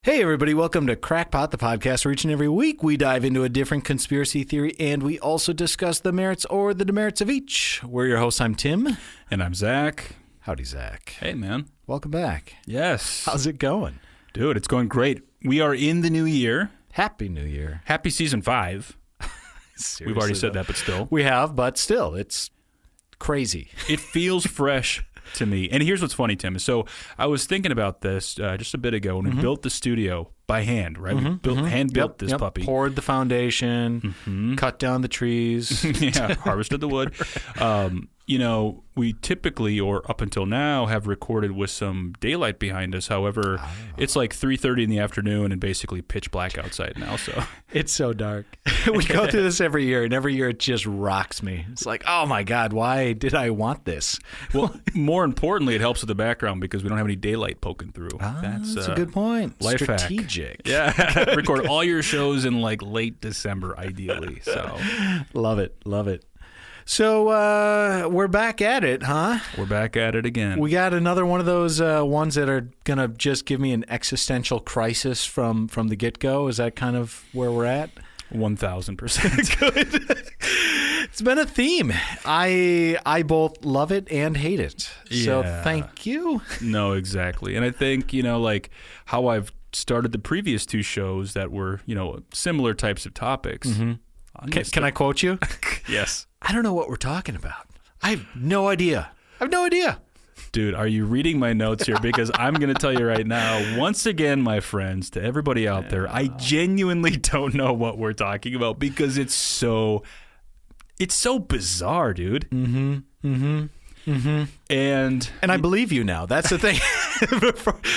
Hey everybody, welcome to Crackpot, the podcast where each and every week we dive into a different conspiracy theory and we also discuss the merits or the demerits of each. We're your hosts, I'm Tim. And I'm Zach. Howdy, Zach. Hey, man. Welcome back. Yes. How's it going? Dude, it's going great. We are in the new year. Happy New Year. Happy season 5. We've already said that, but still. We have, but still, it's crazy. It feels fresh to me. And here's what's funny, Tim. So I was thinking about this just a bit ago when we built the studio by hand, right? We hand-built this puppy. Poured the foundation, cut down the trees. Yeah, harvested the wood. You know, we typically, or up until now, have recorded with some daylight behind us. However, it's like 3:30 in the afternoon and basically pitch black outside now. So it's so dark. We go through this every year, and every year it just rocks me. It's like, oh my God, why did I want this? Well, more importantly, it helps with the background because we don't have any daylight poking through. That's a good point. Life Strategic. Hack. Yeah. Record all your shows in like late December, ideally. So love it. Love it. So we're back at it, huh? We're back at it again. We got another one of those ones that are going to just give me an existential crisis from the get-go. Is that kind of where we're at? 1,000%. Good. It's been a theme. I both love it and hate it. So thank you. No, exactly. And I think, you know, like how I've started the previous 2 shows that were, you know, similar types of topics. Can I quote you? Yes. I don't know what we're talking about. I have no idea. Dude, are you reading my notes here? Because I'm going to tell you right now, once again, my friends, to everybody out there, I genuinely don't know what we're talking about because it's so bizarre, dude. And I believe you now. That's the thing.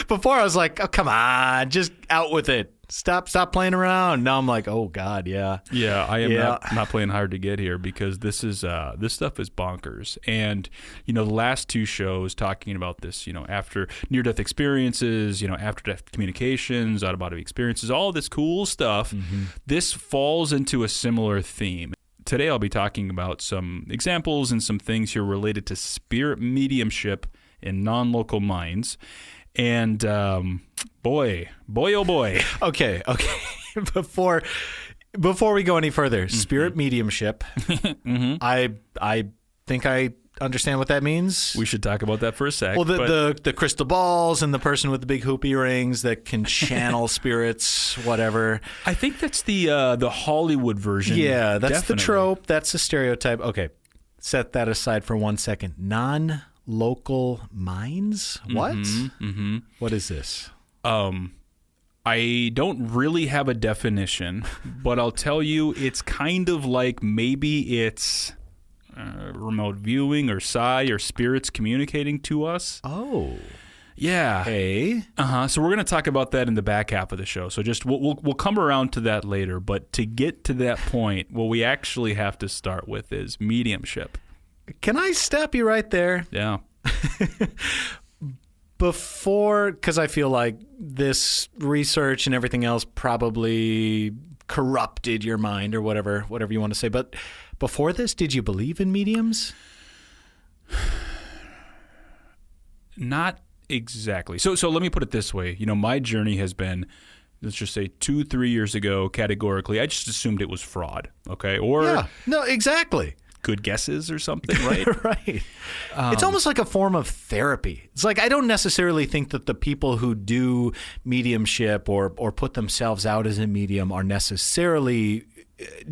Before I was like, oh, come on, just out with it. Stop playing around. Now I'm like, oh God, yeah. Yeah, I am not playing hard to get here because this stuff is bonkers. And, you know, the last 2 shows talking about this, you know, after near-death experiences, you know, after-death communications, out-of-body experiences, all this cool stuff, this falls into a similar theme. Today I'll be talking about some examples and some things here related to spirit mediumship in non-local minds. And boy, oh boy. Okay. Before we go any further, spirit mediumship. I think I understand what that means. We should talk about that for a sec. Well, the crystal balls and the person with the big hoop earrings that can channel spirits, whatever. I think that's the Hollywood version. Yeah, that's Definitely. the trope. That's the stereotype. Okay, set that aside for 1 second. Non-local minds? What? What is this? I don't really have a definition, but I'll tell you it's kind of like maybe it's remote viewing or psi or spirits communicating to us. Oh. Yeah. Hey. So we're going to talk about that in the back half of the show. So just we'll come around to that later. But to get to that point, what we actually have to start with is mediumship. Can I stop you right there? Yeah. Because I feel like this research and everything else probably corrupted your mind or whatever you want to say. But before this, did you believe in mediums? Not exactly. So let me put it this way. You know, my journey has been, let's just say 2-3 years ago, categorically, I just assumed it was fraud. Okay. Or yeah, no, exactly. Good guesses or something, right? Right. It's almost like a form of therapy. It's like I don't necessarily think that the people who do mediumship or put themselves out as a medium are necessarily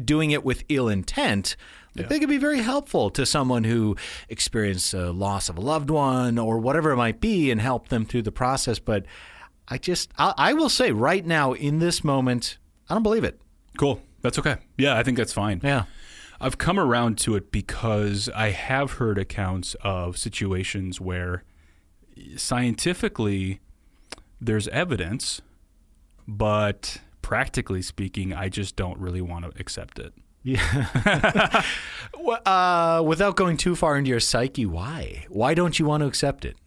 doing it with ill intent. Like they could be very helpful to someone who experienced a loss of a loved one or whatever it might be and help them through the process. But I will say right now in this moment, I don't believe it. Cool. That's okay. Yeah, I think that's fine. Yeah. I've come around to it because I have heard accounts of situations where scientifically there's evidence, but practically speaking, I just don't really want to accept it. Yeah. Without going too far into your psyche, why? Why don't you want to accept it?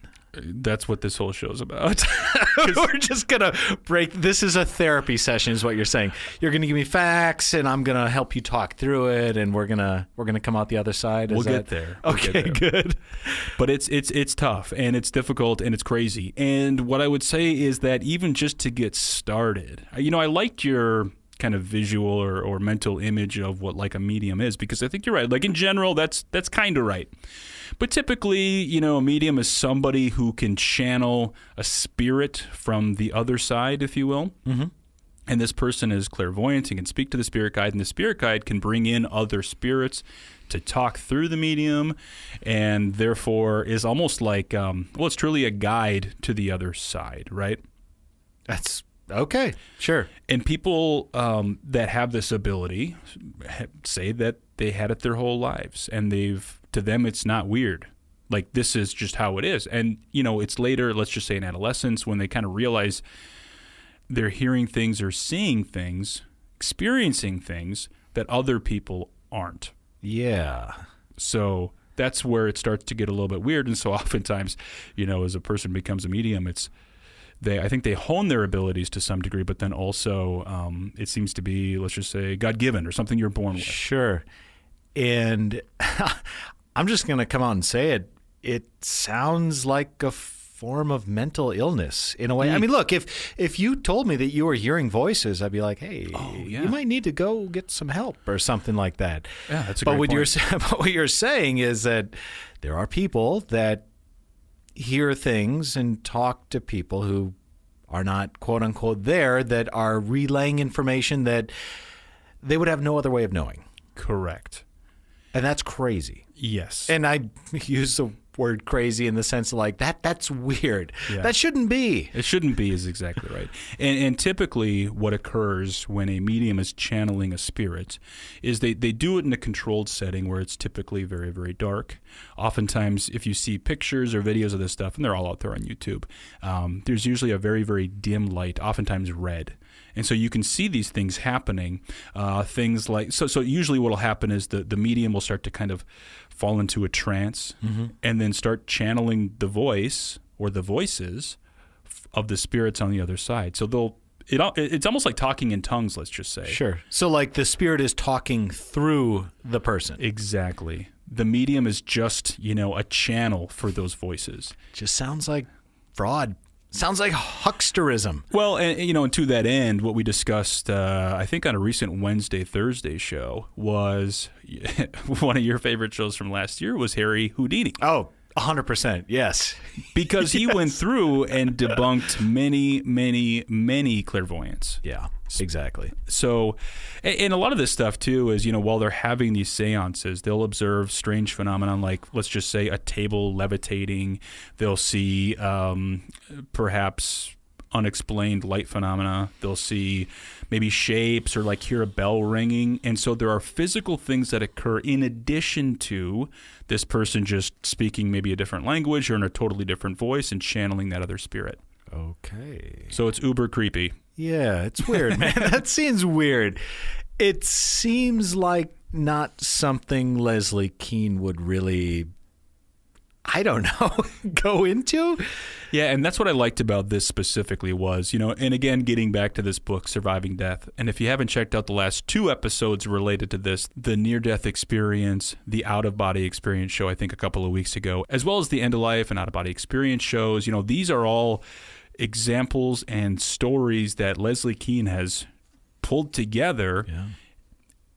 That's what this whole show's about. We're just going to break. This is a therapy session is what you're saying. You're going to give me facts and I'm going to help you talk through it and we're going to come out the other side. We'll get there. Okay, good. But it's tough and it's difficult and it's crazy. And what I would say is that even just to get started, I liked your kind of visual or mental image of what like a medium is, because I think you're right. Like in general, that's kind of right. But typically, a medium is somebody who can channel a spirit from the other side, if you will. Mm-hmm. And this person is clairvoyant and can speak to the spirit guide, and the spirit guide can bring in other spirits to talk through the medium, and therefore is almost like, it's truly a guide to the other side, right? That's okay, sure. And people that have this ability say that they had it their whole lives, and to them it's not weird. Like, this is just how it is. And, it's later, let's just say in adolescence, when they kind of realize they're hearing things or seeing things, experiencing things that other people aren't. Yeah. So that's where it starts to get a little bit weird. And so oftentimes, as a person becomes a medium, I think they hone their abilities to some degree, but then also it seems to be, let's just say, God-given or something you're born with. Sure. And I'm just going to come out and say it. It sounds like a form of mental illness in a way. I mean, look, if you told me that you were hearing voices, I'd be like, hey, you might need to go get some help or something like that. Yeah, that's a great point. But what you're saying is that there are people that hear things and talk to people who are not, quote unquote, there, that are relaying information that they would have no other way of knowing. Correct. And that's crazy. Yes. And I use the word crazy in the sense of like, that's weird. Yeah. That shouldn't be. It shouldn't be is exactly right. And typically what occurs when a medium is channeling a spirit is they do it in a controlled setting where it's typically very, very dark. Oftentimes, if you see pictures or videos of this stuff, and they're all out there on YouTube, there's usually a very, very dim light, oftentimes red. And so you can see these things happening. Things like so usually what will happen is the medium will start to kind of fall into a trance, mm-hmm. and then start channeling the voice or the voices of the spirits on the other side. So it's almost like talking in tongues, let's just say. Sure. So like the spirit is talking through the person. Exactly. The medium is just, a channel for those voices. Just sounds like fraud. Sounds like hucksterism. Well, and to that end, what we discussed, I think on a recent Thursday show was one of your favorite shows from last year was Harry Houdini. Oh, 100%. Yes. Because he went through and debunked many, many, many clairvoyants. Yeah, exactly. So, and a lot of this stuff too is, while they're having these seances, they'll observe strange phenomenon like, let's just say, a table levitating. They'll see perhaps unexplained light phenomena. They'll see maybe shapes or like hear a bell ringing. And so there are physical things that occur in addition to this person just speaking maybe a different language or in a totally different voice and channeling that other spirit. Okay. So it's uber creepy. Yeah, it's weird, man. That seems weird. It seems like not something Leslie Kean would really, I don't know, go into. Yeah, and that's what I liked about this specifically was, and again, getting back to this book, Surviving Death, and if you haven't checked out the last 2 episodes related to this, the near-death experience, the out-of-body experience show, I think a couple of weeks ago, as well as the end-of-life and out-of-body experience shows, these are all examples and stories that Leslie Kean has pulled together,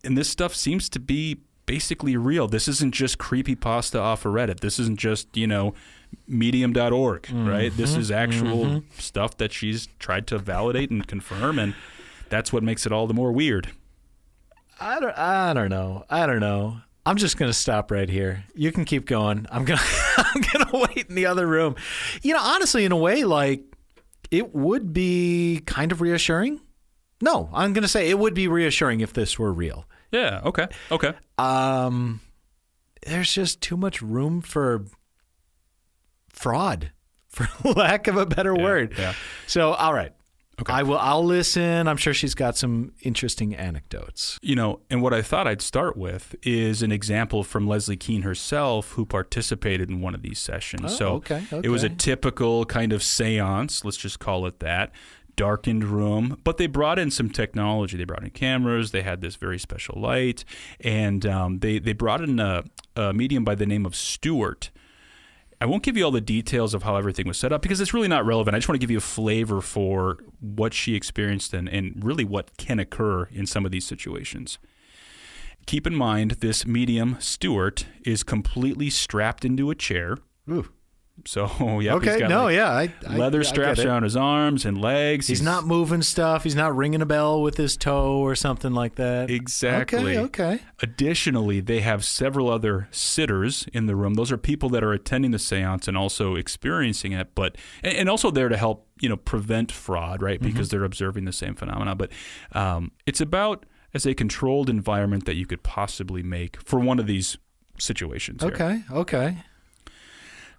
and this stuff seems to be basically real. This isn't just creepypasta off of Reddit. This isn't just, medium.org, mm-hmm. right? This is actual stuff that she's tried to validate and confirm, and that's what makes it all the more weird. I don't know. I'm just going to stop right here. You can keep going. I'm going to wait in the other room. Honestly, in a way, like, it would be kind of reassuring. No, I'm going to say it would be reassuring if this were real. Yeah, okay. There's just too much room for fraud, for lack of a better word. Yeah. So, all right. Okay. I'll listen. I'm sure she's got some interesting anecdotes. And what I thought I'd start with is an example from Leslie Kean herself, who participated in one of these sessions. Okay. It was a typical kind of seance, let's just call it that, darkened room, but they brought in some technology. They brought in cameras. They had this very special light, and they brought in a medium by the name of Stuart. I won't give you all the details of how everything was set up because it's really not relevant. I just want to give you a flavor for what she experienced and really what can occur in some of these situations. Keep in mind, this medium, Stuart, is completely strapped into a chair. Ooh. So, yeah. Okay, he's got leather straps around his arms and legs. He's not moving stuff. He's not ringing a bell with his toe or something like that. Exactly. Okay. Additionally, they have several other sitters in the room. Those are people that are attending the seance and also experiencing it, but and also there to help, prevent fraud, right? Because they're observing the same phenomena. But it's about as a controlled environment that you could possibly make for one of these situations here. Okay.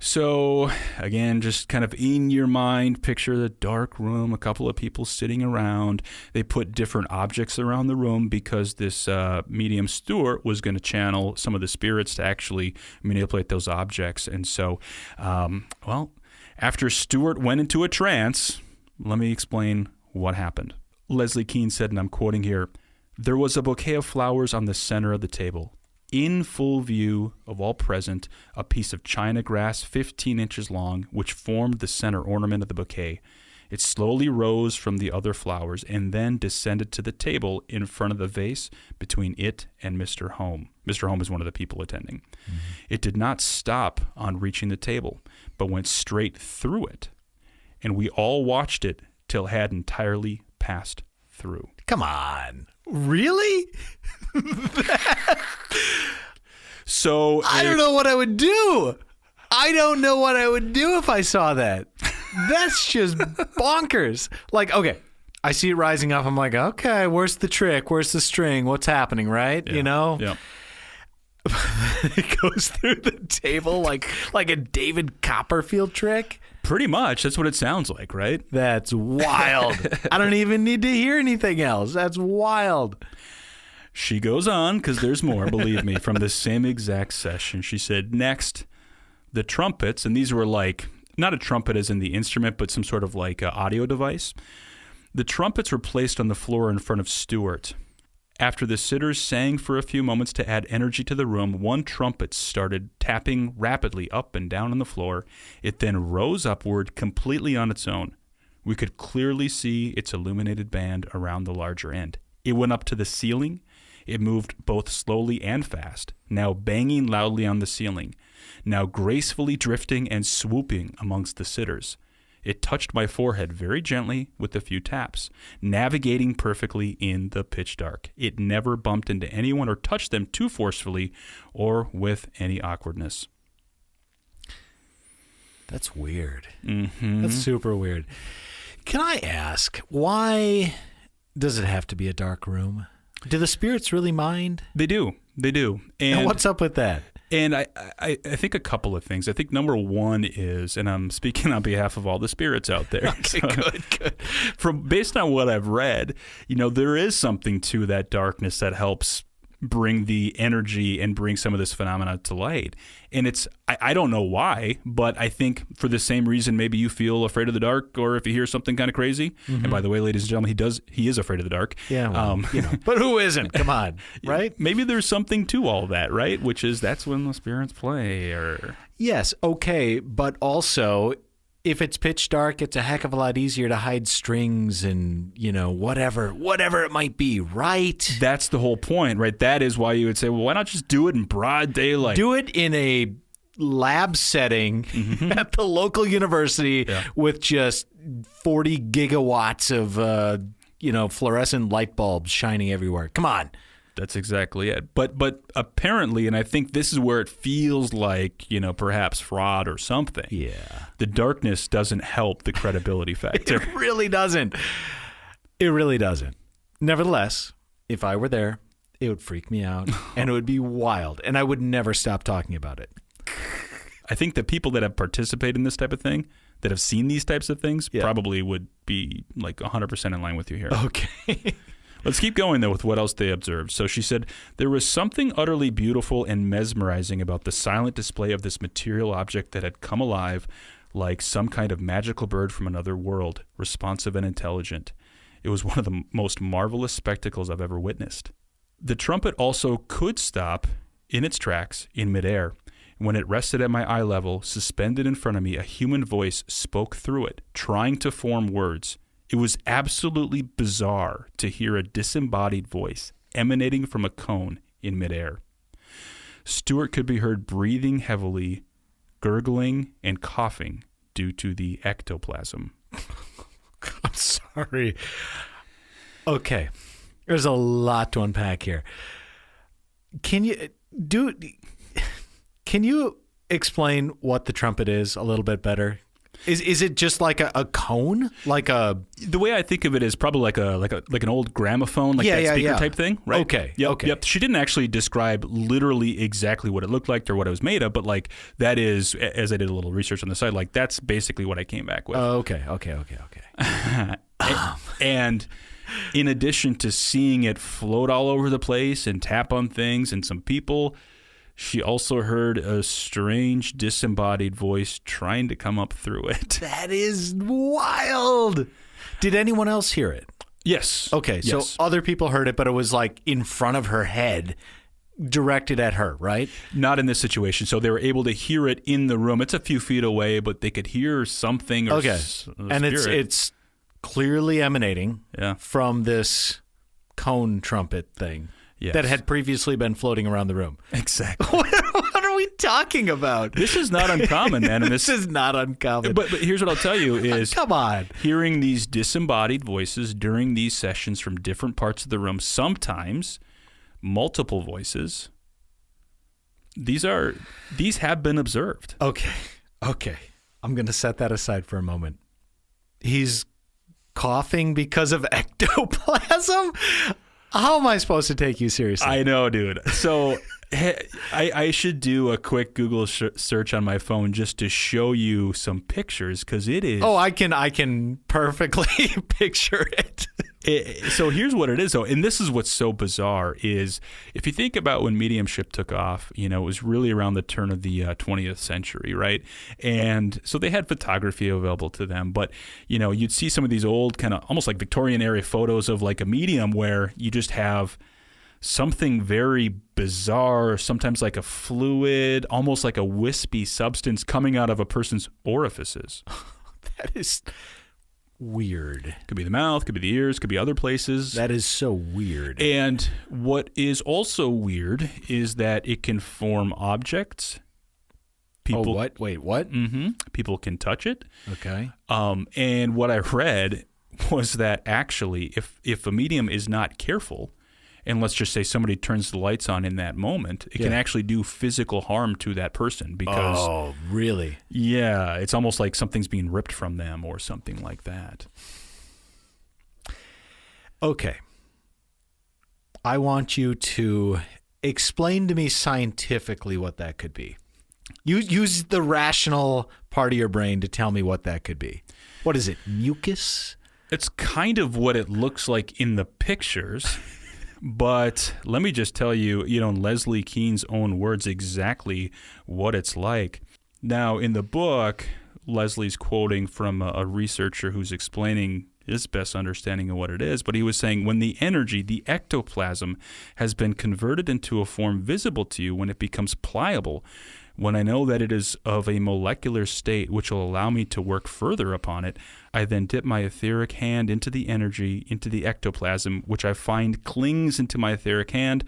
So, again, just kind of in your mind, picture the dark room, a couple of people sitting around. They put different objects around the room because this medium Stuart was going to channel some of the spirits to actually manipulate those objects. And so, after Stuart went into a trance, let me explain what happened. Leslie Kean said, and I'm quoting here, "There was a bouquet of flowers on the center of the table. In full view of all present, a piece of china grass 15 inches long, which formed the center ornament of the bouquet. It slowly rose from the other flowers and then descended to the table in front of the vase between it and Mr. Home. Mr. Home is one of the people attending. It did not stop on reaching the table, but went straight through it. And we all watched it till it had entirely passed through." Come on. Really? So I don't know what I would do. I don't know what I would do if I saw that. That's just bonkers. Like, okay, I see it rising up. I'm like, okay, where's the trick? Where's the string? What's happening, right? Yeah. Yeah. It goes through the table like a David Copperfield trick. Pretty much. That's what it sounds like, right? That's wild. I don't even need to hear anything else. That's wild. She goes on, because there's more, believe me, from the same exact session. She said, "Next, the trumpets," and these were like, not a trumpet as in the instrument, but some sort of like audio device. "The trumpets were placed on the floor in front of Stuart. After the sitters sang for a few moments to add energy to the room, one trumpet started tapping rapidly up and down on the floor. It then rose upward completely on its own. We could clearly see its illuminated band around the larger end. It went up to the ceiling. It moved both slowly and fast, now banging loudly on the ceiling, now gracefully drifting and swooping amongst the sitters. It touched my forehead very gently with a few taps, navigating perfectly in the pitch dark. It never bumped into anyone or touched them too forcefully or with any awkwardness." That's weird. That's super weird. Can I ask, why does it have to be a dark room? Do the spirits really mind? They do. And what's up with that? And I think a couple of things. I think number one is, and I'm speaking on behalf of all the spirits out there. Okay, good. Based on what I've read, there is something to that darkness that helps bring the energy and bring some of this phenomena to light. And I don't know why, but I think for the same reason maybe you feel afraid of the dark, or if you hear something kind of crazy. And by the way, ladies and gentlemen, he is afraid of the dark. Yeah, well, but who isn't? Come on, right? Maybe there's something to all that, right? Which is that's when the spirits play. Or yes, okay, but also, if it's pitch dark, it's a heck of a lot easier to hide strings and, whatever it might be, right? That's the whole point, right? That is why you would say, well, why not just do it in broad daylight? Do it in a lab setting at the local university with just 40 gigawatts of, fluorescent light bulbs shining everywhere. Come on. That's exactly it. But apparently, and I think this is where it feels like, perhaps fraud or something. Yeah. The darkness doesn't help the credibility factor. It really doesn't. It really doesn't. Nevertheless, if I were there, it would freak me out and it would be wild and I would never stop talking about it. I think the people that have participated in this type of thing, that have seen these types of things probably would be like 100% in line with you here. Okay. Let's keep going, though, with what else they observed. So she said, there was something utterly beautiful and mesmerizing about the silent display of this material object that had come alive like some kind of magical bird from another world, responsive and intelligent. It was one of the most marvelous spectacles I've ever witnessed. The trumpet also could stop in its tracks in midair. When it rested at my eye level, suspended in front of me, a human voice spoke through it, trying to form words. It was absolutely bizarre to hear a disembodied voice emanating from a cone in midair. Stewart could be heard breathing heavily, gurgling, and coughing due to the ectoplasm. I'm sorry. Okay. There's a lot to unpack here. Can you explain what the trumpet is a little bit better? Is it just like a cone? The way I think of it is probably like an old gramophone, that speaker type thing, right? Okay. Yep, okay. Yep. She didn't actually describe literally exactly what it looked like or what it was made of, but like that is, as I did a little research on the side, like that's basically what I came back with. Okay. And in addition to seeing it float all over the place and tap on things and some people, she also heard a strange, disembodied voice trying to come up through it. That is wild. Did anyone else hear it? Yes. Okay, so yes. other people heard it, but it was like in front of her head, directed at her, right? Not in this situation. So they were able to hear it in the room. It's a few feet away, but they could hear something. Or and it's clearly emanating from this cone trumpet thing. Yes. That had previously been floating around the room. Exactly. What are we talking about? This is not uncommon, man. And this is not uncommon. But here's what I'll tell you is... Come on. Hearing these disembodied voices during these sessions from different parts of the room, sometimes multiple voices, these have been observed. Okay. I'm going to set that aside for a moment. He's coughing because of ectoplasm? How am I supposed to take you seriously? I know, dude. So I should do a quick Google search on my phone just to show you some pictures because it is. Oh, I can perfectly picture it. So here's what it is, though, and this is what's so bizarre is if you think about when mediumship took off, it was really around the turn of the 20th century, right? And so they had photography available to them, but you'd see some of these old kind of almost like Victorian era photos of like a medium where you just have something very bizarre, sometimes like a fluid, almost like a wispy substance coming out of a person's orifices. That is weird. Could be the mouth, could be the ears, could be other places. That is so weird. And what is also weird is that it can form objects. People, what? Wait, what? Mm-hmm. People can touch it. Okay. And what I read was that actually, if a medium is not careful, and let's just say somebody turns the lights on in that moment, it can actually do physical harm to that person because... Oh, really? Yeah, it's almost like something's being ripped from them or something like that. Okay. I want you to explain to me scientifically what that could be. Use the rational part of your brain to tell me what that could be. What is it, mucus? It's kind of what it looks like in the pictures... But let me just tell you, in Leslie Kean's own words, exactly what it's like. Now, in the book, Leslie's quoting from a researcher who's explaining his best understanding of what it is, but he was saying when the energy, the ectoplasm, has been converted into a form visible to you, when it becomes pliable, when I know that it is of a molecular state which will allow me to work further upon it, I then dip my etheric hand into the energy, into the ectoplasm, which I find clings into my etheric hand.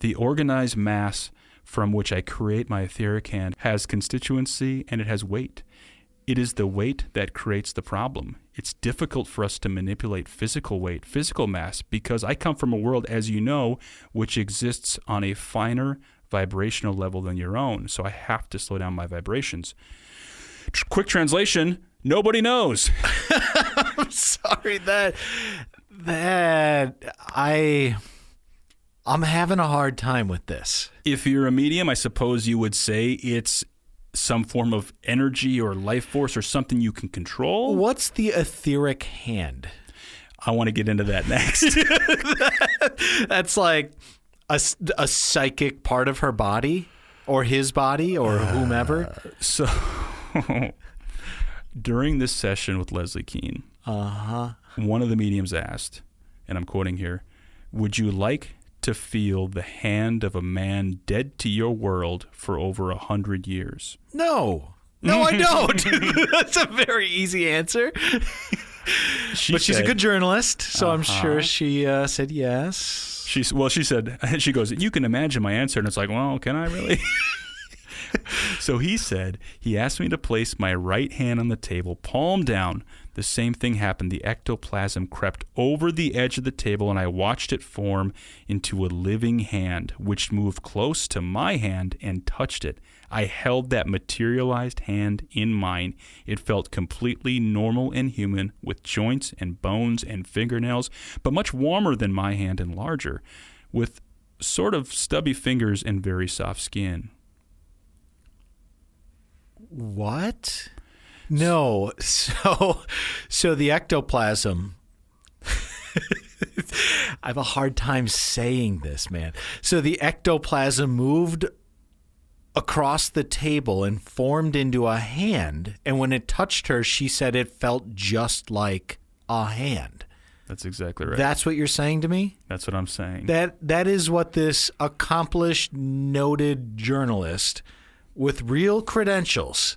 The organized mass from which I create my etheric hand has constituency and it has weight. It is the weight that creates the problem. It's difficult for us to manipulate physical weight, physical mass, because I come from a world, as you know, which exists on a finer vibrational level than your own. So I have to slow down my vibrations. Quick translation, nobody knows. I'm sorry I'm having a hard time with this. If you're a medium, I suppose you would say it's some form of energy or life force or something you can control. What's the etheric hand? I want to get into that next. That's like a psychic part of her body or his body or whomever. So during this session with Leslie Kean, one of the mediums asked, and I'm quoting here, "Would you like to feel the hand of a man dead to your world for over 100 years?" No, I don't. That's a very easy answer. She's a good journalist, so I'm sure she said yes. She said, she goes, "You can imagine my answer." And it's like, well, can I really? So he said, he asked me to place my right hand on the table, palm down. The same thing happened. The ectoplasm crept over the edge of the table, and I watched it form into a living hand, which moved close to my hand and touched it. I held that materialized hand in mine. It felt completely normal and human, with joints and bones and fingernails, but much warmer than my hand and larger, with sort of stubby fingers and very soft skin. What? No. So the ectoplasm. I have a hard time saying this, man. So the ectoplasm moved across the table and formed into a hand. And when it touched her, she said it felt just like a hand. That's exactly right. That's what you're saying to me? That's what I'm saying. That is what this accomplished, noted journalist with real credentials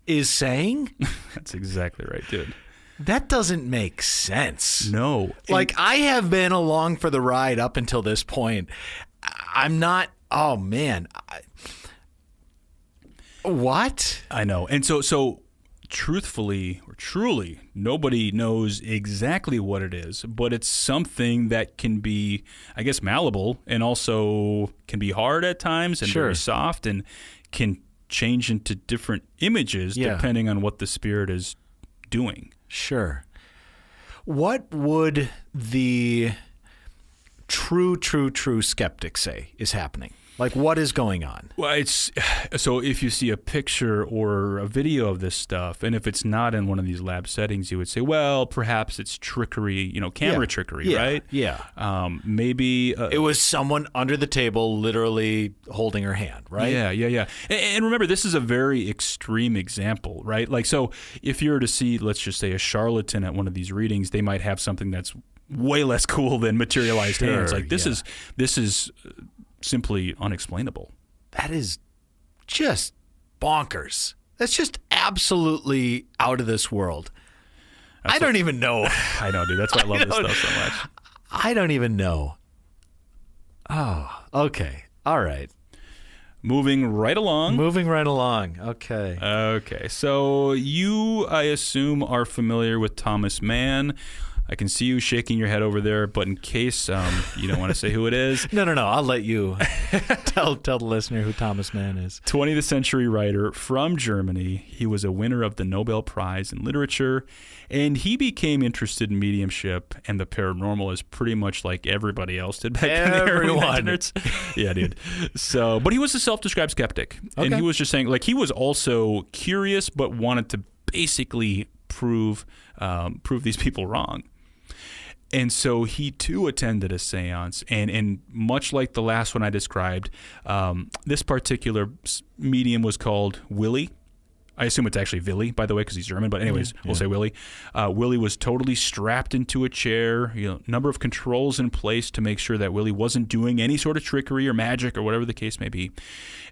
is saying? That's exactly right, dude. That doesn't make sense. No. Like, I have been along for the ride up until this point. I'm not, oh man. What? I know. And so truthfully or truly, nobody knows exactly what it is, but it's something that can be, I guess, malleable and also can be hard at times and very soft and can change into different images depending on what the spirit is doing. Sure. What would the true skeptic say is happening? Like, what is going on? Well, it's so if you see a picture or a video of this stuff, and if it's not in one of these lab settings, you would say, well, perhaps it's trickery, camera trickery, right? Yeah. Maybe it was someone under the table literally holding her hand, right? Yeah. And remember, this is a very extreme example, right? Like, so if you were to see, let's just say, a charlatan at one of these readings, they might have something that's way less cool than materialized hands. Like, this is simply unexplainable. That is just bonkers. That's just absolutely out of this world. I don't even know. I know, dude. That's why I love this stuff so much. I don't even know. Oh, okay. All right. Moving right along. Okay. Okay. So you, I assume, are familiar with Thomas Mann. I can see you shaking your head over there, but in case you don't want to say who it is. No. I'll let you tell the listener who Thomas Mann is. 20th century writer from Germany. He was a winner of the Nobel Prize in Literature, and he became interested in mediumship and the paranormal as pretty much like everybody else did back in the early 1900s. Yeah, dude. So, but he was a self-described skeptic, and he was just saying, like, he was also curious, but wanted to basically prove these people wrong. And so he, too, attended a seance. And much like the last one I described, this particular medium was called Willie. I assume it's actually Willy, by the way, because he's German. But anyways, we'll say Willie. Willie was totally strapped into a chair, number of controls in place to make sure that Willie wasn't doing any sort of trickery or magic or whatever the case may be.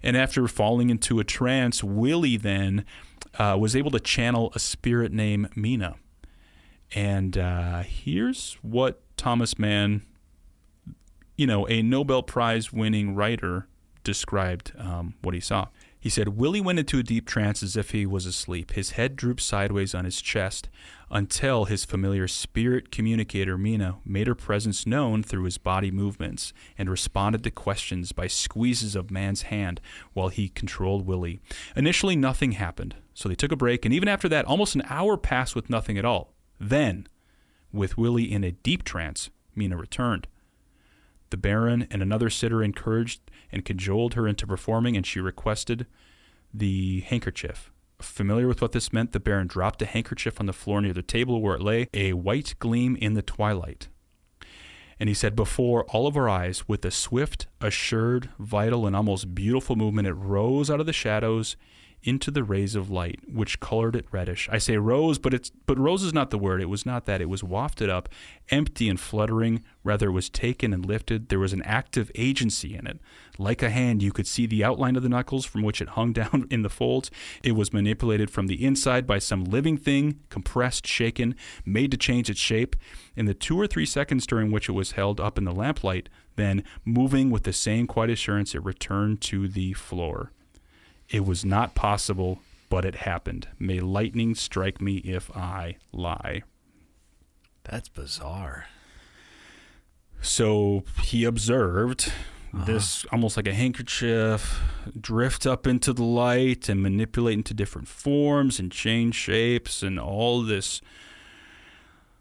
And after falling into a trance, Willie then was able to channel a spirit named Mina. And here's what Thomas Mann, a Nobel Prize winning writer, described what he saw. He said, Willie went into a deep trance as if he was asleep. His head drooped sideways on his chest until his familiar spirit communicator, Mina, made her presence known through his body movements and responded to questions by squeezes of Mann's hand while he controlled Willie. Initially, nothing happened, so they took a break, and even after that, almost an hour passed with nothing at all. Then, with Willie in a deep trance, Mina returned. The Baron and another sitter encouraged and cajoled her into performing, and she requested the handkerchief. Familiar with what this meant, the Baron dropped a handkerchief on the floor near the table where it lay, a white gleam in the twilight. And he said, before all of our eyes, with a swift, assured, vital, and almost beautiful movement, it rose out of the shadows into the rays of light, which colored it reddish. I say rose, but rose is not the word. It was not that. It was wafted up, empty and fluttering. Rather, it was taken and lifted. There was an active agency in it. Like a hand, you could see the outline of the knuckles from which it hung down in the folds. It was manipulated from the inside by some living thing, compressed, shaken, made to change its shape. In the 2 or 3 seconds during which it was held up in the lamplight, then, moving with the same quiet assurance, it returned to the floor. It was not possible, but it happened. May lightning strike me if I lie. That's bizarre. So he observed this almost like a handkerchief drift up into the light and manipulate into different forms and change shapes and all this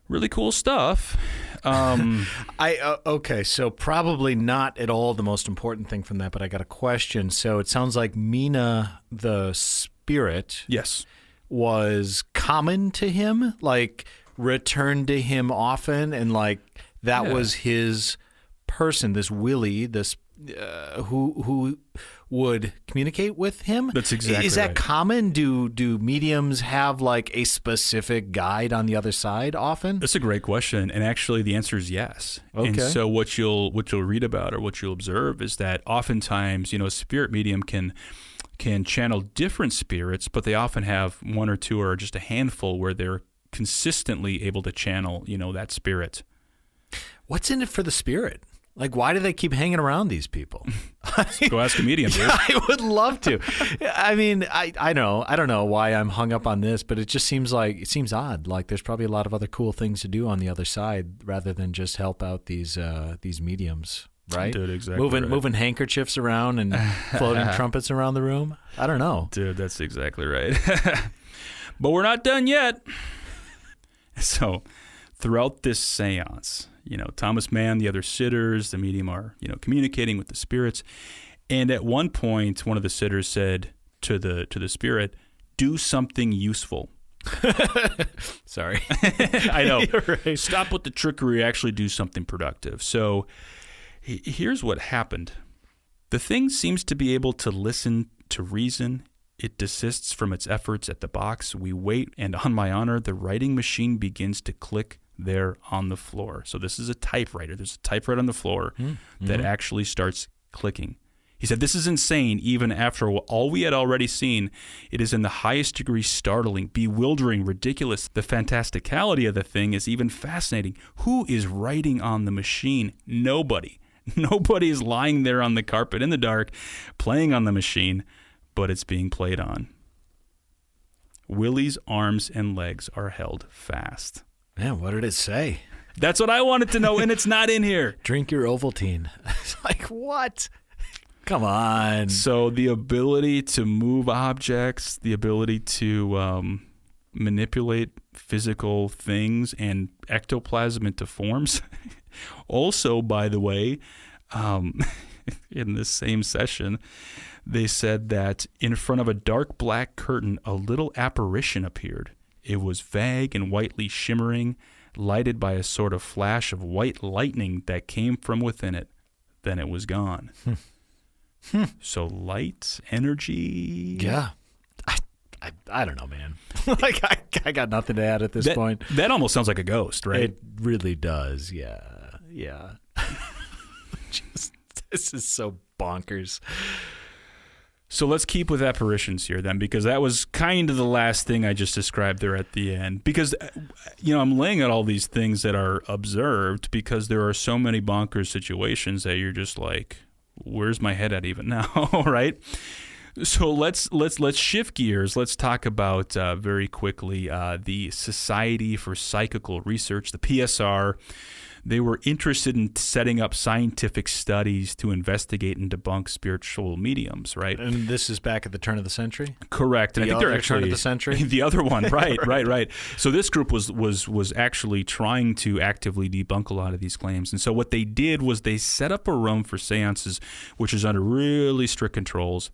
really cool stuff. Okay, so probably not at all the most important thing from that, but I got a question. So it sounds like Mina, the spirit, Yes. was common to him, like returned to him often, and like that was his person, this Willie, this who would communicate with him. That's exactly Is that right. common? Do mediums have like a specific guide on the other side often? That's a great question, and actually the answer is yes. Okay. And so what you'll read about or what you'll observe is that oftentimes, a spirit medium can channel different spirits, but they often have 1 or 2 or just a handful where they're consistently able to channel, that spirit. What's in it for the spirit? Like, why do they keep hanging around these people? Go ask a medium, dude. I would love to. I mean, I know. I don't know why I'm hung up on this, but it just seems odd. Like there's probably a lot of other cool things to do on the other side rather than just help out these mediums, right? Dude, exactly moving handkerchiefs around and floating trumpets around the room. I don't know. Dude, that's exactly right. But we're not done yet. So, throughout this seance, Thomas Mann, the other sitters, the medium are, communicating with the spirits. And at one point, one of the sitters said to the spirit, "Do something useful." Sorry. I know. Right. Stop with the trickery. Actually do something productive. So here's what happened. The thing seems to be able to listen to reason. It desists from its efforts at the box. We wait, and on my honor, the writing machine begins to click there on the floor. So this is a typewriter. There's a typewriter on the floor that actually starts clicking. He said, "This is insane, even after all we had already seen. It is in the highest degree startling, bewildering, ridiculous. The fantasticality of the thing is even fascinating. Who is writing on the machine? Nobody. Nobody is lying there on the carpet in the dark, playing on the machine, but it's being played on. Willie's arms and legs are held fast." Man, what did it say? That's what I wanted to know, and it's not in here. Drink your Ovaltine. It's like, what? Come on. So the ability to move objects, the ability to manipulate physical things and ectoplasm into forms. Also, by the way, in this same session, they said that in front of a dark black curtain, a little apparition appeared. It was vague and whitely shimmering, lighted by a sort of flash of white lightning that came from within it. Then it was gone. So light, energy. Yeah. I don't know, man. Like I got nothing to add at this point. That almost sounds like a ghost, right? It really does. Yeah. This is so bonkers. So let's keep with apparitions here then, because that was kind of the last thing I just described there at the end. Because, I'm laying out all these things that are observed because there are so many bonkers situations that you're just like, where's my head at even now, right? So let's shift gears. Let's talk about very quickly the Society for Psychical Research, the PSR. They were interested in setting up scientific studies to investigate and debunk spiritual mediums, right? And this is back at the turn of the century? Correct. And I think they're actually turn of the century? The other one, right. So this group was actually trying to actively debunk a lot of these claims. And so what they did was they set up a room for seances, which is under really strict controls.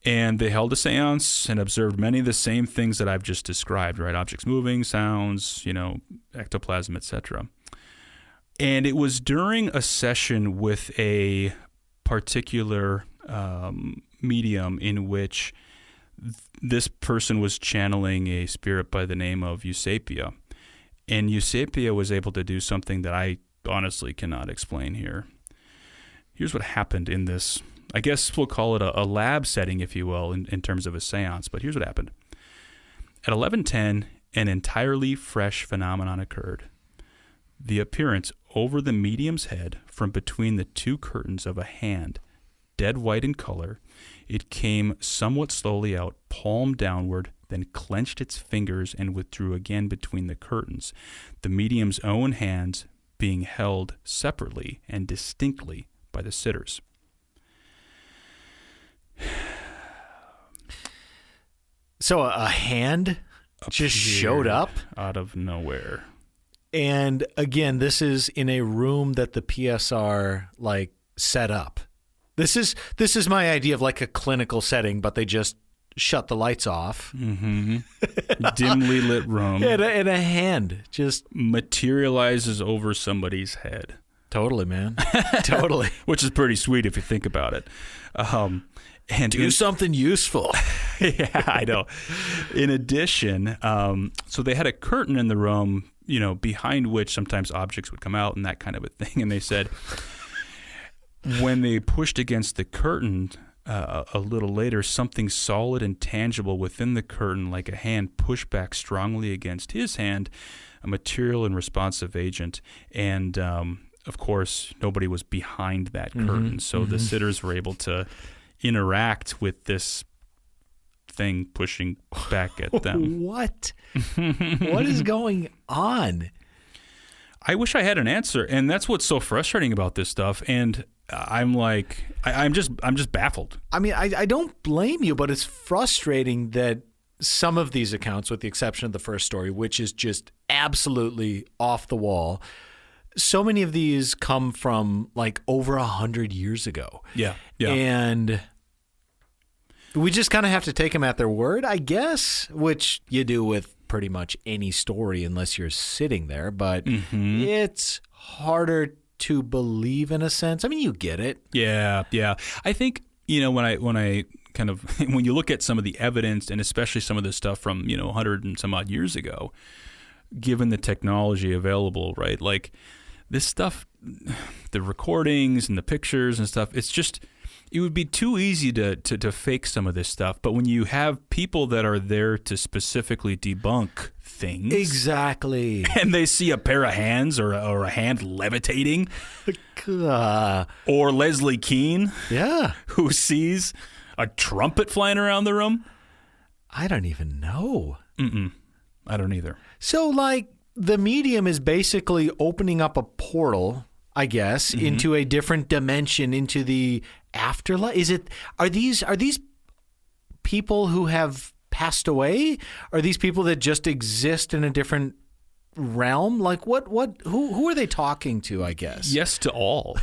And they held a seance and observed many of the same things that I've just described, right? Objects moving, sounds, ectoplasm, etc. And it was during a session with a particular medium in which this person was channeling a spirit by the name of Eusapia. And Eusapia was able to do something that I honestly cannot explain here. Here's what happened in this, I guess we'll call it a lab setting, if you will, in terms of a seance. But here's what happened. At 11:10, an entirely fresh phenomenon occurred. The appearance over the medium's head from between the two curtains of a hand, dead white in color. It came somewhat slowly out, palm downward, then clenched its fingers and withdrew again between the curtains, the medium's own hands being held separately and distinctly by the sitters. So a hand just showed up out of nowhere. And again, this is in a room that the PSR set up. This is my idea of like a clinical setting, but they just shut the lights off. Mm-hmm. Dimly lit room. And a hand just materializes over somebody's head. Totally, man. Totally. Which is pretty sweet if you think about it. And do something useful. Yeah, I know. In addition, so they had a curtain in the room, behind which sometimes objects would come out and that kind of a thing. And they said when they pushed against the curtain a little later, something solid and tangible within the curtain, like a hand, pushed back strongly against his hand, a material and responsive agent. And of course, nobody was behind that curtain. So the sitters were able to interact with this thing pushing back at them. What? What is going on? I wish I had an answer, and that's what's so frustrating about this stuff. And I'm like, I'm just baffled. I mean, I don't blame you, but it's frustrating that some of these accounts, with the exception of the first story, which is just absolutely off the wall, so many of these come from like over 100 years ago. Yeah. And we just kind of have to take them at their word, I guess, which you do with pretty much any story unless you're sitting there. But it's harder to believe in a sense. I mean, you get it. Yeah. I think, when I kind of, when you look at some of the evidence and especially some of the stuff from, 100 and some odd years ago, given the technology available, right? Like this stuff, the recordings and the pictures and stuff, it would be too easy to fake some of this stuff. But when you have people that are there to specifically debunk things. Exactly. And they see a pair of hands or a hand levitating. Or Leslie Kean. Yeah. Who sees a trumpet flying around the room. I don't even know. I don't either. So the medium is basically opening up a portal, I guess, into a different dimension, into the afterlife. Are these people who have passed away? Are these people that just exist in a different realm? Like who are they talking to, I guess? Yes to all.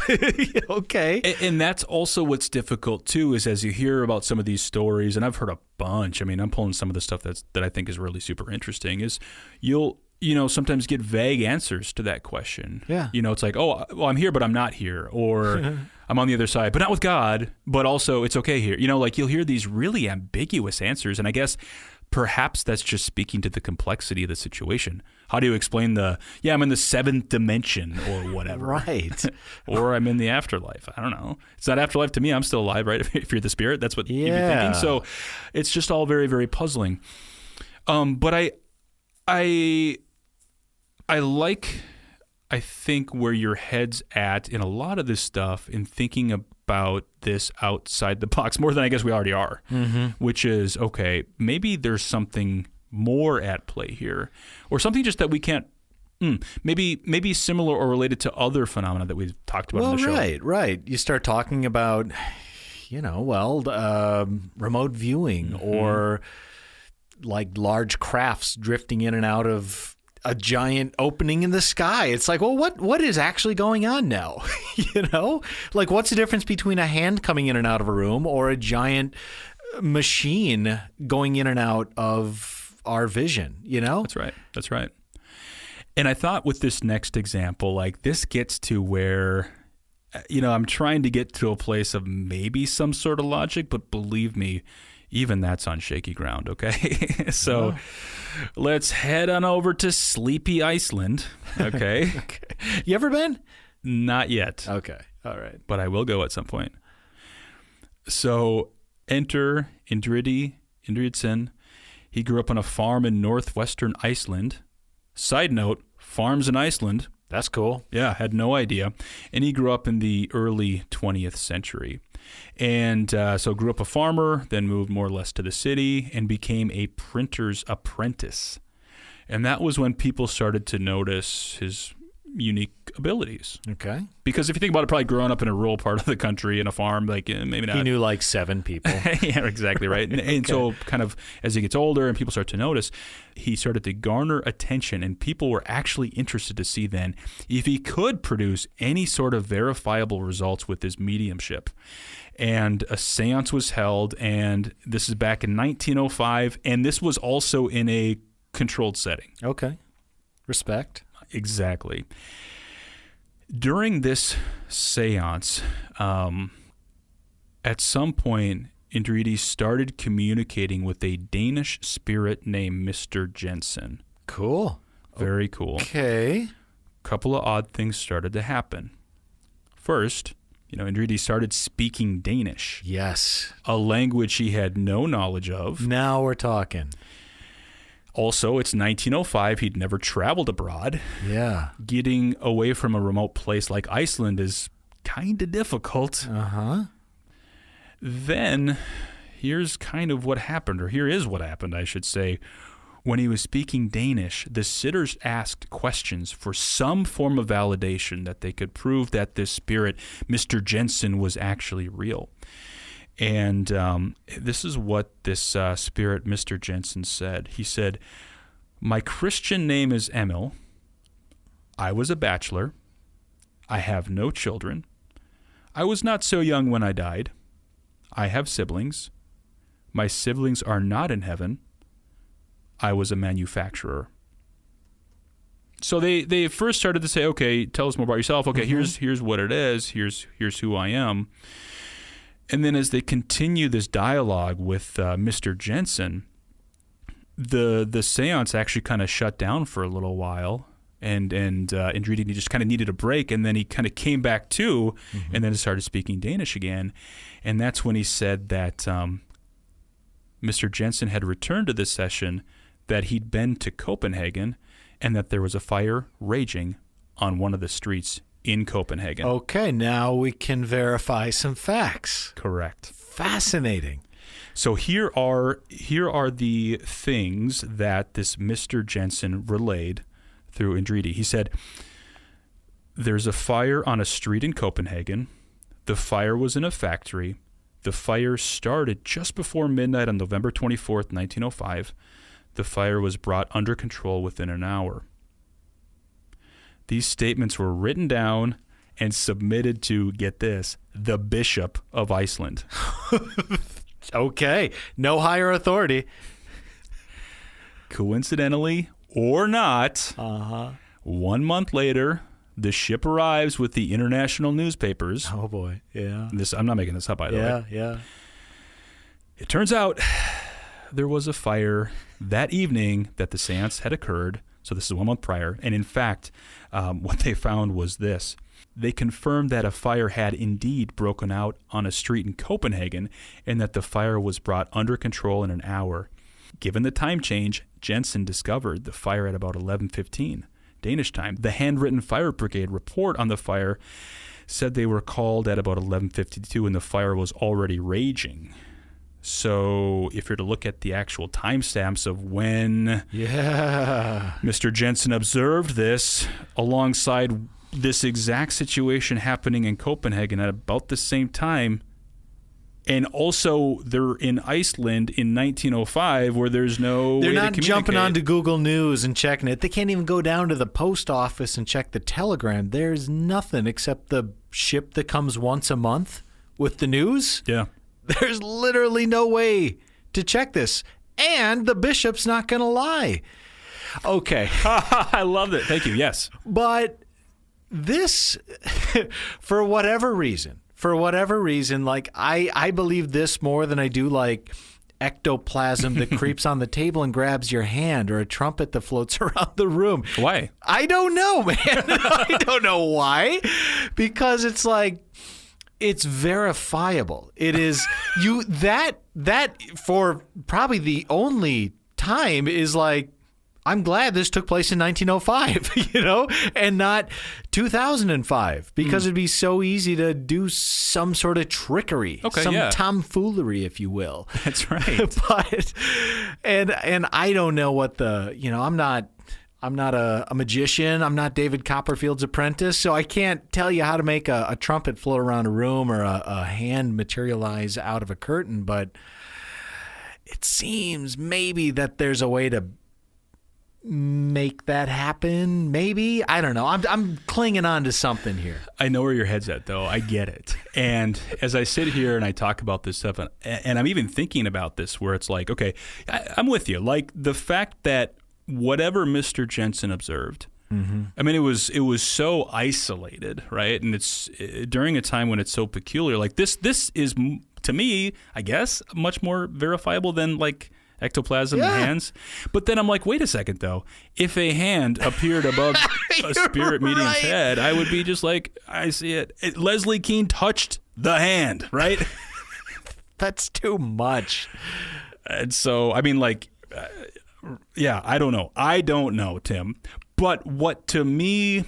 Okay. And that's also what's difficult too, is as you hear about some of these stories, and I've heard a bunch. I mean, I'm pulling some of the stuff that I think is really super interesting, is you'll sometimes get vague answers to that question. Yeah. It's like, oh, well, I'm here, but I'm not here. Or I'm on the other side, but not with God, but also it's okay here. You'll hear these really ambiguous answers. And I guess perhaps that's just speaking to the complexity of the situation. How do you explain I'm in the seventh dimension or whatever. Right. Or I'm in the afterlife. I don't know. It's not afterlife to me. I'm still alive, right? If you're the spirit, that's what you'd be thinking. So it's just all very, very puzzling. But I think where your head's at in a lot of this stuff in thinking about this outside the box, more than I guess we already are, which is, okay, maybe there's something more at play here, or something just that we can't, maybe similar or related to other phenomena that we've talked about on the show. Right. You start talking about, remote viewing or like large crafts drifting in and out of a giant opening in the sky. It's like, well, what is actually going on now? Like, what's the difference between a hand coming in and out of a room or a giant machine going in and out of our vision, you know? That's right. And I thought with this next example, like this gets to where, I'm trying to get to a place of maybe some sort of logic, but believe me, even that's on shaky ground, okay? So let's head on over to sleepy Iceland, okay? Okay. You ever been? Not yet. Okay. All right. But I will go at some point. So enter Indridason. He grew up on a farm in northwestern Iceland. Side note, farms in Iceland. That's cool. Yeah, had no idea. And he grew up in the early 20th century. And so grew up a farmer, then moved more or less to the city and became a printer's apprentice. And that was when people started to notice his unique abilities. Okay. Because if you think about it, probably growing up in a rural part of the country in a farm, like maybe not. He knew like 7 people. Yeah, exactly right. And so kind of as he gets older and people start to notice, he started to garner attention, and people were actually interested to see then if he could produce any sort of verifiable results with his mediumship. And a seance was held, and this is back in 1905, and this was also in a controlled setting. Okay. Respect. Exactly. During this seance, at some point, Indrides started communicating with a Danish spirit named Mr. Jensen. Cool. Very cool. Okay. Couple of odd things started to happen. First, Indrides started speaking Danish. Yes. A language he had no knowledge of. Now we're talking. Also, it's 1905. He'd never traveled abroad. Yeah. Getting away from a remote place like Iceland is kind of difficult. Uh-huh. Then, here's kind of what happened, or here is what happened, I should say. When he was speaking Danish, the sitters asked questions for some form of validation that they could prove that this spirit, Mr. Jensen, was actually real. And this is what this spirit, Mr. Jensen, said. He said, "My Christian name is Emil. I was a bachelor. I have no children. I was not so young when I died. I have siblings. My siblings are not in heaven. I was a manufacturer." So they first started to say, okay, tell us more about yourself. Okay, here's what it is. Here's who I am. And then as they continue this dialogue with Mr. Jensen, the seance actually kind of shut down for a little while, and Indrides just kind of needed a break, and then he kind of came back to, and then started speaking Danish again. And that's when he said that Mr. Jensen had returned to this session, that he'd been to Copenhagen, and that there was a fire raging on one of the streets in Copenhagen. Okay, now we can verify some facts. Correct. Fascinating. So here are the things that this Mr. Jensen relayed through Indrides. He said, there's a fire on a street in Copenhagen. The fire was in a factory. The fire started just before midnight on November 24th, 1905. The fire was brought under control within an hour. These statements were written down and submitted to, get this, the Bishop of Iceland. Okay. No higher authority. Coincidentally or not, 1 month later, the ship arrives with the international newspapers. Oh, boy. Yeah. I'm not making this up, by the way. Yeah. It turns out there was a fire that evening that the seance had occurred. So this is 1 month prior. And in fact, what they found was this. They confirmed that a fire had indeed broken out on a street in Copenhagen, and that the fire was brought under control in an hour. Given the time change, Jensen discovered the fire at about 11:15 Danish time. The handwritten fire brigade report on the fire said they were called at about 11:52 and the fire was already raging. So if you're to look at the actual timestamps of when Mr. Jensen observed this, alongside this exact situation happening in Copenhagen at about the same time, and also they're in Iceland in 1905 where there's no They're way not to jumping communicate. onto Google News and checking it. They can't even go down to the post office and check the telegram. There's nothing except the ship that comes once a month with the news. Yeah. There's literally no way to check this. And the bishop's not going to lie. Okay. I love it. Thank you. Yes. But this, for whatever reason, like I believe this more than I do like ectoplasm that creeps on the table and grabs your hand, or a trumpet that floats around the room. Why? I don't know, man. I don't know why. Because it's like, it's verifiable. It is that for probably the only time is like, I'm glad this took place in 1905, and not 2005, because it'd be so easy to do some sort of trickery, tomfoolery, if you will. That's right. But and I don't know what I'm not a magician. I'm not David Copperfield's apprentice, so I can't tell you how to make a trumpet float around a room or a hand materialize out of a curtain. But it seems maybe that there's a way to make that happen. Maybe, I don't know. I'm clinging on to something here. I know where your head's at, though. I get it. And as I sit here and I talk about this stuff, and I'm even thinking about this, where it's like, okay, I'm with you. Like the fact that whatever Mr. Jensen observed, I mean, it was so isolated, right? And it's during a time when it's so peculiar. Like this is, to me, I guess, much more verifiable than like ectoplasm in hands. But then I'm like, wait a second, though. If a hand appeared above a spirit medium's head, I would be just like, I see it. Leslie Kean touched the hand, right? That's too much. And so, I mean, like, I don't know, Tim. But what to me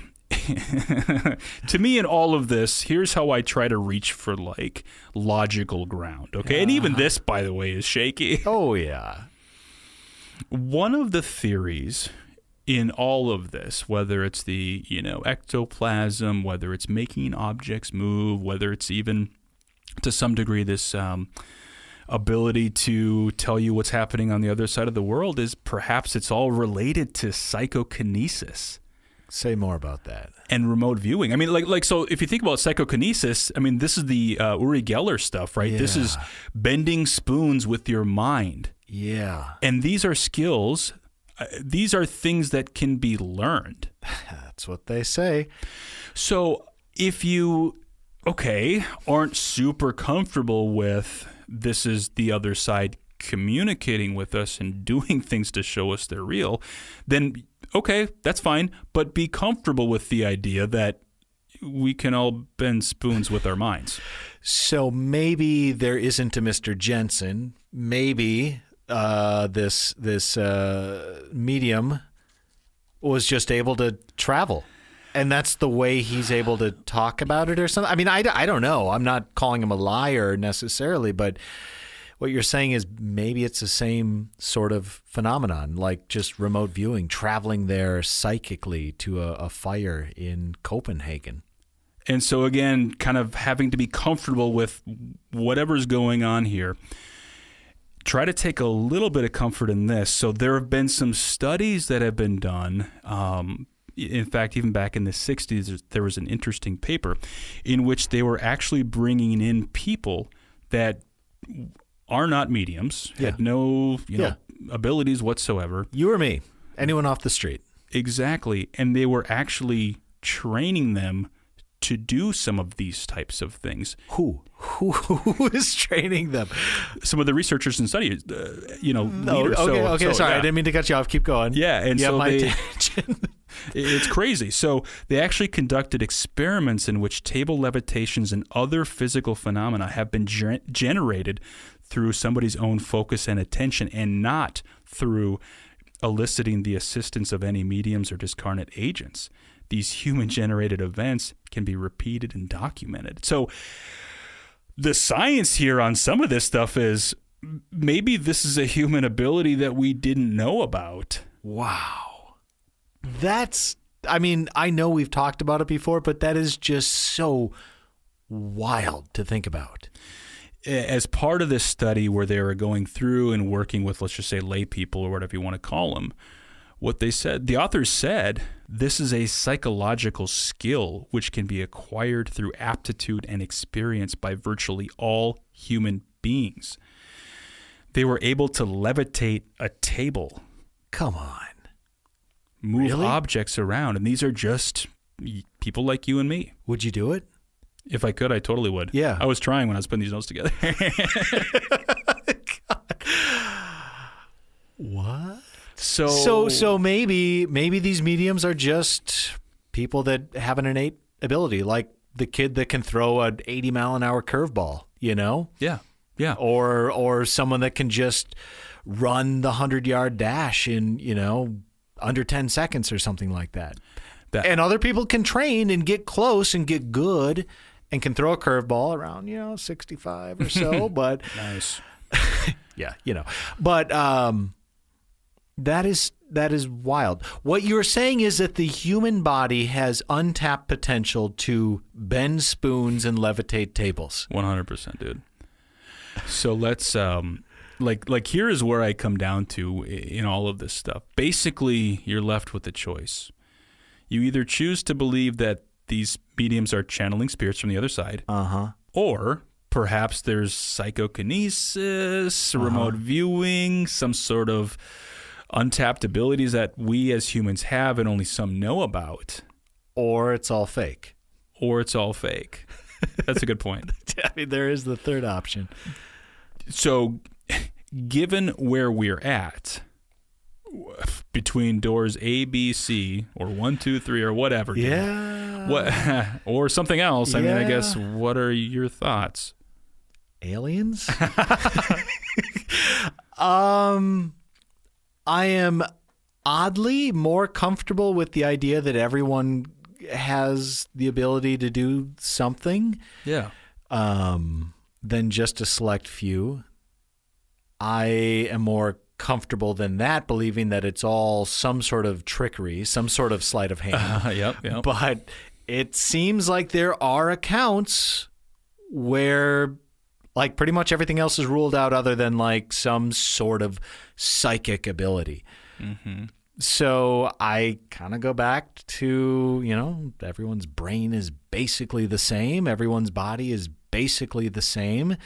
in all of this, here's how I try to reach for like logical ground. Okay. And even this, by the way, is shaky. Oh yeah. One of the theories in all of this, whether it's the, ectoplasm, whether it's making objects move, whether it's even to some degree this ability to tell you what's happening on the other side of the world, is perhaps it's all related to psychokinesis. Say more about that. And remote viewing. I mean, like so if you think about psychokinesis, I mean, this is the Uri Geller stuff, right? Yeah. This is bending spoons with your mind. Yeah. And these are skills. These are things that can be learned. That's what they say. So if you, aren't super comfortable with this is the other side communicating with us and doing things to show us they're real, then that's fine. But be comfortable with the idea that we can all bend spoons with our minds. So maybe there isn't a Mr. Jensen. Maybe this medium was just able to travel. And that's the way he's able to talk about it or something. I mean, I don't know. I'm not calling him a liar necessarily, but what you're saying is maybe it's the same sort of phenomenon, like just remote viewing, traveling there psychically to a fire in Copenhagen. And so again, kind of having to be comfortable with whatever's going on here. Try to take a little bit of comfort in this. So there have been some studies that have been done. In fact, even back in the 60s, there was an interesting paper in which they were actually bringing in people that are not mediums, had no abilities whatsoever. You or me, anyone off the street. Exactly. And they were actually training them to do some of these types of things. Who is training them? Some of the researchers and studies, leaders. Okay, sorry, I didn't mean to cut you off. Keep going. Yeah, and so it's crazy. So they actually conducted experiments in which table levitations and other physical phenomena have been generated through somebody's own focus and attention, and not through eliciting the assistance of any mediums or discarnate agents. These human-generated events can be repeated and documented. So the science here on some of this stuff is maybe this is a human ability that we didn't know about. Wow. I know we've talked about it before, but that is just so wild to think about. As part of this study where they were going through and working with, let's just say, lay people or whatever you want to call them, what they said, the authors said, this is a psychological skill which can be acquired through aptitude and experience by virtually all human beings. They were able to levitate a table. Come on. Move Really? objects around. And these are just people like you and me. Would you do it? If I could, I totally would. Yeah. I was trying when I was putting these notes together. What? So So maybe these mediums are just people that have an innate ability, like the kid that can throw an 80-mile-an-hour curveball, you know? yeah. Or someone that can just run the 100-yard dash in, you know, under 10 seconds or something like that. And other people can train and get close and get good and can throw a curveball around, you know, 65 or so. But Nice. yeah, you know, but that is wild. What you're saying is that the human body has untapped potential to bend spoons and levitate tables. 100%, dude. So let's like here is where I come down to in all of this stuff. Basically, you're left with a choice. You either choose to believe that these mediums are channeling spirits from the other side, or perhaps there's psychokinesis, remote viewing, some sort of untapped abilities that we as humans have and only some know about. Or it's all fake. That's a good point. I mean, there is the third option. So, given where we're at, between doors A, B, C, or 1, 2, 3, or whatever, what, or something else, I mean, I guess, what are your thoughts? Aliens? I am oddly more comfortable with the idea that everyone has the ability to do something. Yeah. Than just a select few. I am more comfortable than that, believing that it's all some sort of trickery, some sort of sleight of hand. Yep. But it seems like there are accounts where like pretty much everything else is ruled out other than like some sort of psychic ability. Mm-hmm. So I kind of go back to, you know, everyone's brain is basically the same. Everyone's body is basically the same.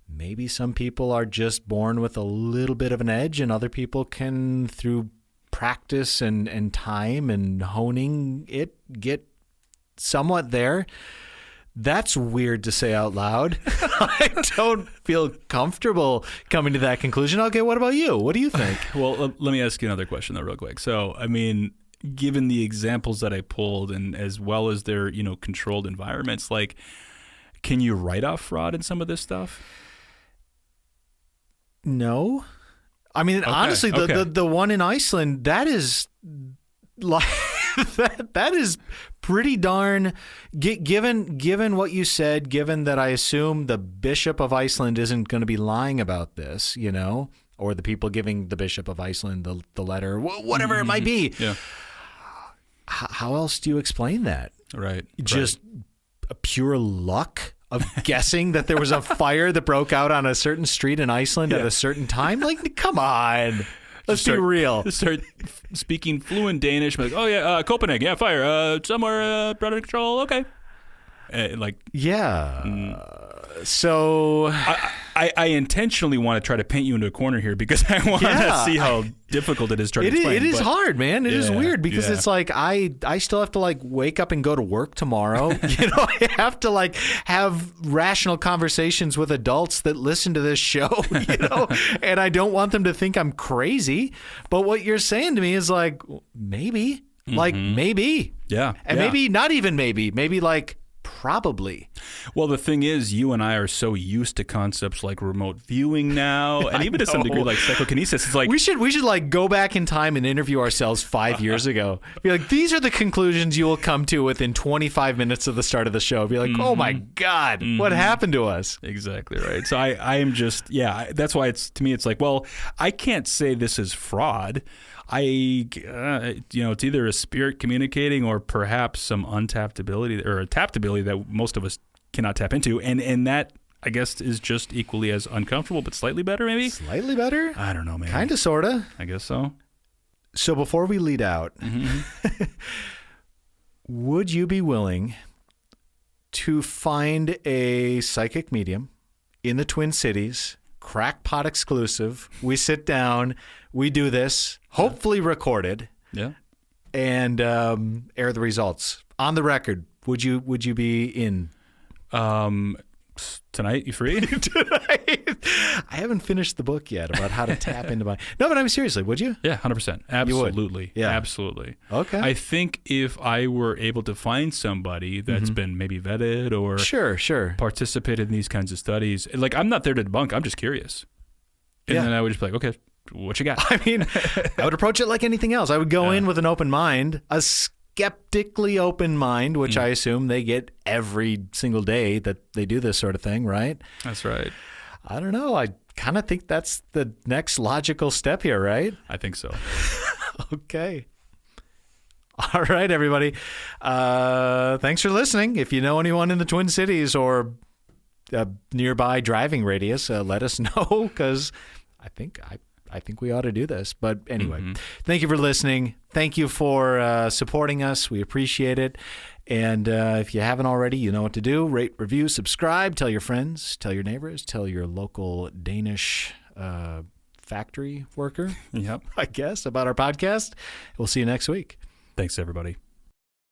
Maybe some people are just born with a little bit of an edge, and other people can, through practice and time and honing it, get somewhat there. That's weird to say out loud. I don't feel comfortable coming to that conclusion. Okay, what about you? What do you think? Well, let me ask you another question, though, real quick. So, I mean, given the examples that I pulled, and as well as their, you know, controlled environments, like, can you write off fraud in some of this stuff? No. I mean, honestly, the one in Iceland, that is like that is pretty darn given what you said, given that I assume the Bishop of Iceland isn't going to be lying about this, you know, or the people giving the Bishop of Iceland the letter, whatever it might be. Yeah. How else do you explain that? Right. Just a pure luck of guessing that there was a fire that broke out on a certain street in Iceland at a certain time? Like, come on. Let's be real. Start speaking fluent Danish. Like, oh, yeah, Copenhagen. Yeah, fire. Somewhere brought under control. Okay. So I intentionally want to try to paint you into a corner here because I want to see how difficult it is trying to explain. It is hard, man. It is weird because it's like I still have to like wake up and go to work tomorrow. You know, I have to like have rational conversations with adults that listen to this show, you know, and I don't want them to think I'm crazy. But what you're saying to me is like, maybe, like maybe. Yeah. And maybe not even maybe like probably. Well, the thing is, you and I are so used to concepts like remote viewing now, and even to some degree like psychokinesis. It's like we should like go back in time and interview ourselves 5 years ago. Be like, these are the conclusions you will come to within 25 minutes of the start of the show. Be like, oh my God, what happened to us? Exactly right. So I am just that's why it's to me it's like, well, I can't say this is fraud. It's either a spirit communicating or perhaps some untapped ability or a tapped ability that most of us cannot tap into. And that, I guess, is just equally as uncomfortable, but slightly better, maybe? Slightly better? I don't know, man. Kind of, sort of. I guess so. So before we lead out, would you be willing to find a psychic medium in the Twin Cities, Crackpot exclusive. We sit down, we do this, hopefully recorded, and air the results on the record. Would you be in? Tonight, you free? Tonight? I haven't finished the book yet about how to tap into my... No, but I'm seriously, would you? Yeah, 100%. Absolutely. Yeah. Absolutely. Okay. I think if I were able to find somebody that's been maybe vetted or sure participated in these kinds of studies, like I'm not there to debunk, I'm just curious. And then I would just be like, okay, what you got? I mean, I would approach it like anything else. I would go in with an open mind, a skeptically open mind, which I assume they get every single day that they do this sort of thing, right? That's right. I don't know. I kind of think that's the next logical step here, right? I think so. Okay. All right, everybody. Thanks for listening. If you know anyone in the Twin Cities or nearby driving radius, let us know, because I think we ought to do this. But anyway, thank you for listening. Thank you for supporting us. We appreciate it. And if you haven't already, you know what to do. Rate, review, subscribe. Tell your friends. Tell your neighbors. Tell your local Danish factory worker, I guess, about our podcast. We'll see you next week. Thanks, everybody.